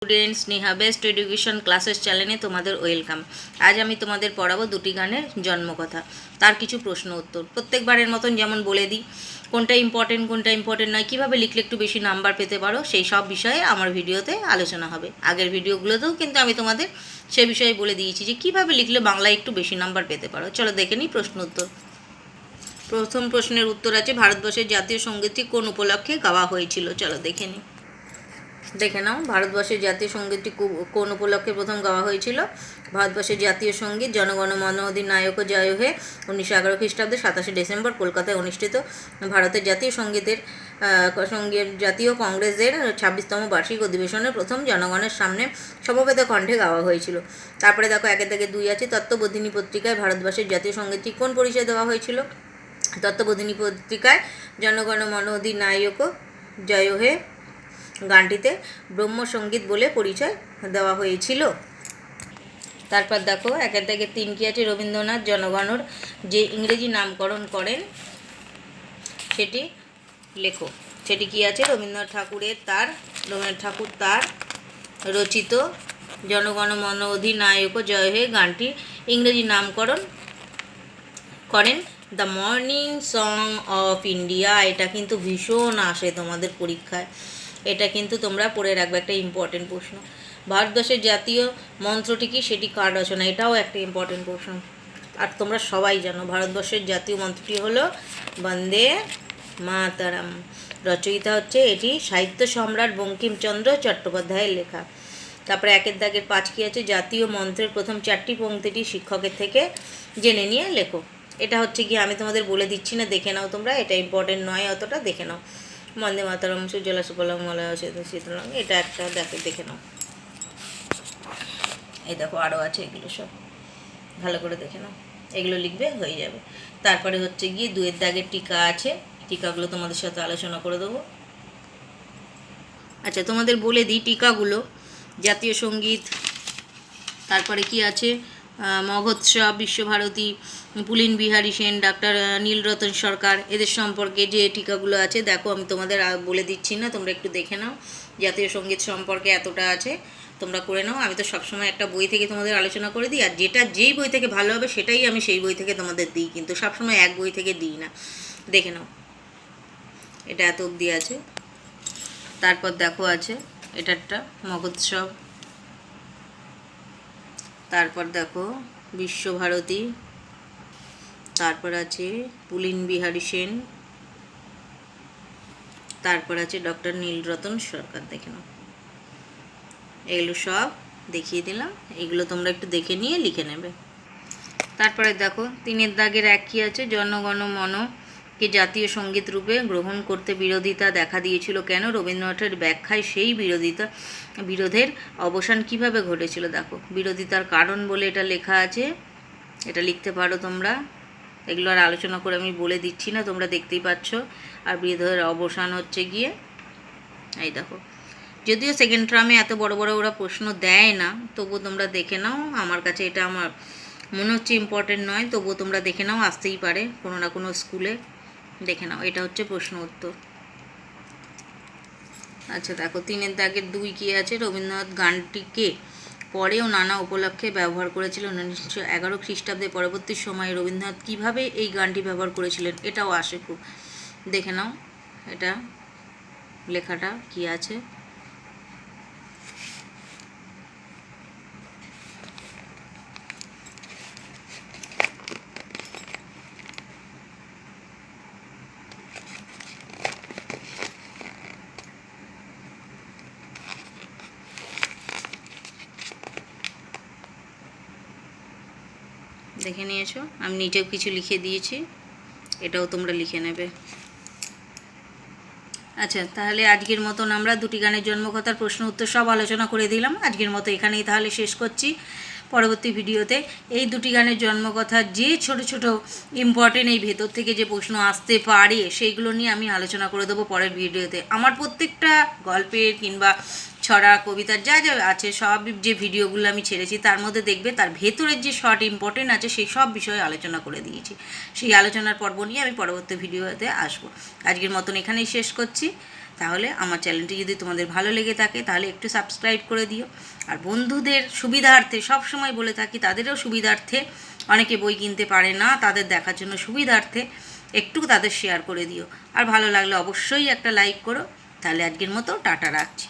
Students Neha best education classes চ্যানেলে তোমাদের welcome. আজ আমি তোমাদের পড়াবো দুটি গানের জন্মকথা, তার কিছু প্রশ্ন উত্তর। প্রত্যেকবারের মতন যেমন বলে দিই কোনটা ইম্পর্টেন্ট নয়, কীভাবে লিখলে একটু বেশি নাম্বার পেতে পারো, সেই সব বিষয়ে আমার ভিডিওতে আলোচনা হবে। আগের ভিডিওগুলোতেও কিন্তু আমি তোমাদের সে বিষয়ে বলে দিয়েছি যে কীভাবে লিখলে বাংলায় একটু বেশি নাম্বার পেতে পারো। চলো দেখে নিই প্রশ্ন উত্তর। প্রথম প্রশ্নের উত্তর আছে, ভারতবর্ষের জাতীয় সঙ্গীতটি কোন উপলক্ষে গাওয়া হয়েছিল? চলো দেখে নিই। দেখে নাও, ভারতবর্ষের জাতীয় সঙ্গীতটি কোন উপলক্ষে প্রথম গাওয়া হয়েছিল? ভারতবর্ষের জাতীয় সঙ্গীত জনগণ মন অধিনায়ক জয় হে 1911 খ্রিস্টাব্দে 27 ডিসেম্বর কলকাতায় অনুষ্ঠিত ভারতের জাতীয় জাতীয় কংগ্রেসের 26তম বার্ষিক অধিবেশনে প্রথম জনগণের সামনে সমবেত কণ্ঠে গাওয়া হয়েছিল। তারপরে দেখো, একের দাগে 2 আছে, তত্ত্ববোধিনী পত্রিকায় ভারতবর্ষের জাতীয় সঙ্গীতটি কোন পরিচয় দেওয়া হয়েছিল? তত্ত্ববোধিনী পত্রিকায় জনগণ মন অধিনায়ক জয় হে গানটিতে ব্রহ্মসঙ্গীত বলে পরিচয় দেওয়া হয়েছিল। তারপর দেখো, একের থেকে 3 কি আছে, রবীন্দ্রনাথ জনগণর যে ইংরেজি নামকরণ করেন সেটি লেখো। সেটি কি আছে? রবীন্দ্রনাথ ঠাকুর তার রচিত জনগণ মন অধিনায়ক জয় হে গানটির ইংরেজি নামকরণ করেন the morning song of India. এটা কিন্তু ভীষণ আসে তোমাদের পরীক্ষায়, এটা কিন্তু তোমরা পড়ে রাখবে, একটা ইম্পর্টেন্ট প্রশ্ন। ভারতবর্ষের জাতীয় মন্ত্রটি কি, সেটি কার রচনা? এটাও একটা ইম্পর্টেন্ট প্রশ্ন। আর তোমরা সবাই জানো ভারতবর্ষের জাতীয় মন্ত্রটি হলো বন্দে মাতারাম। রচয়িতা হচ্ছে এটি সাহিত্য সম্রাট বঙ্কিমচন্দ্র চট্টোপাধ্যায়ের লেখা। তারপরে একের দাগের 5 কি আছে, জাতীয় মন্ত্রের প্রথম 4টি পংক্তিটি শিক্ষকের থেকে জেনে নিয়ে লেখো। এটা হচ্ছে কি, আমি তোমাদের বলে দিচ্ছি না, দেখে নাও তোমরা, এটা ইম্পর্টেন্ট নয় অতটা, দেখে নাও। বন্দে মাতরম সুজলা সুফলং মলয় শীতলং, এটা একটা দেখে নাও। এই দেখো আরও আছে, এগুলো সব ভালো করে দেখে নাও, এগুলো লিখবে, হয়ে যাবে। তারপরে হচ্ছে গিয়ে 2 দাগের টিকা আছে, টিকাগুলো তোমাদের সাথে আলোচনা করে দেবো। আচ্ছা, তোমাদের বলে দিই টিকাগুলো। জাতীয় সঙ্গীত, তারপরে কি আছে, মগোৎসব, বিশ্বভারতী, পুলিন বিহারী সেন, ডাক্তার নীলরতন সরকার, এদের সম্পর্কে যে টিকাগুলো আছে দেখো, আমি তোমাদের বলে দিচ্ছি না, তোমরা একটু দেখে নাও। জাতীয় সঙ্গীত সম্পর্কে এতটা আছে, তোমরা করে নাও। আমি তো সবসময় একটা বই থেকে তোমাদের আলোচনা করে দিই, আর যেই বই থেকে ভালো হবে সেটাই আমি সেই বই থেকে তোমাদের দিই, কিন্তু সবসময় এক বই থেকে দিই না। দেখে নাও, এটা এত অবধি আছে। তারপর দেখো আছে এটা একটা মগোৎসব, তারপর দেখো বিশ্বভারতী, তারপর আছে পুলিন বিহারী সেন, তারপর আছে ডক্টর নীলরতন সরকার। দেখে নাও, এগুলো সব দেখিয়ে দিলাম, এগুলো তোমরা একটু দেখে নিয়ে লিখে নেবে। তারপরে দেখো 3 দাগের 1 কি আছে, জনগণ মনকে জাতীয় সঙ্গীত রূপে গ্রহণ করতে বিরোধিতা দেখা দিয়েছিল কেন? রবীন্দ্রনাথের ব্যাখ্যায় সেই বিরোধের অবসান কিভাবে ঘটেছিল? দেখো, বিরোধিতার কারণ বলে এটা লেখা আছে, এটা লিখতে পারো তোমরা। এগুলো আর আলোচনা করে আমি বলে দিচ্ছি না, তোমরা দেখতেই পাচ্ছ। আর বিরোধের অবসান হচ্ছে গিয়ে এই দেখো, যদিও সেকেন্ড টার্মে এত বড় বড় ওরা প্রশ্ন দেয় না, তবুও তোমরা দেখে নাও। আমার কাছে এটা আমার মনে হচ্ছে ইম্পর্টেন্ট নয়, তবুও তোমরা দেখে নাও, আসতেই পারে কোনো না কোনো স্কুলে। দেখে নাও, এটা হচ্ছে প্রশ্ন উত্তর। আচ্ছা দেখো, 3 দাগের 2 কি আছে, রবীন্দ্রনাথ গানটিকে পরেও নানা উপলক্ষে ব্যবহার করেছিলেন 1911 খ্রিস্টাব্দে। পরবর্তী সময়ে রবীন্দ্রনাথ কীভাবে এই গানটি ব্যবহার করেছিলেন? এটাও আসে খুব, দেখে নাও এটা লেখাটা কি আছে। দেখে নিয়েছো, আমি নিজেও কিছু লিখে দিয়েছি, এটাও তোমরা লিখে নেবে। আচ্ছা, তাহলে আজকের মতন আমরা দুটি গানের জন্মকথার প্রশ্ন উত্তর সব আলোচনা করে দিলাম। আজকের মতো এখানেই তাহলে শেষ করছি। পরবর্তী ভিডিওতে এই দুটি গানের জন্মকথার যে ছোট ছোট ইম্পর্টেন্ট এই ভেতর থেকে যে প্রশ্ন আসতে পারে সেইগুলো নিয়ে আমি আলোচনা করে দেবো পরের ভিডিওতে। আমার প্রত্যেকটা গল্পের কিংবা ছড়া কবিতার যা যা আছে সব যে ভিডিওগুলো আমি ছেড়েছি তার মধ্যে দেখবে তার ভেতরের যে শর্ট ইম্পর্টেন্ট আছে সেই সব বিষয়ে আলোচনা করে দিয়েছি। সেই আলোচনার পর্ব নিয়ে আমি পরবর্তী ভিডিওতে আসবো। আজকের মতন এখানেই শেষ করছি। তাহলে আমার চ্যানেলটি যদি তোমাদের ভালো লেগে থাকে তাহলে একটু সাবস্ক্রাইব করে দিও। আর বন্ধুদের সুবিধার্থে, সব সময় বলে থাকি, তাদেরও সুবিধার্থে, অনেকে বই কিনতে পারে না, তাদের দেখার জন্য সুবিধার্থে একটু তাদের শেয়ার করে দিও। আর ভালো লাগলে অবশ্যই একটা লাইক করো। তাহলে আজকের মতো টাটা, রাখছি।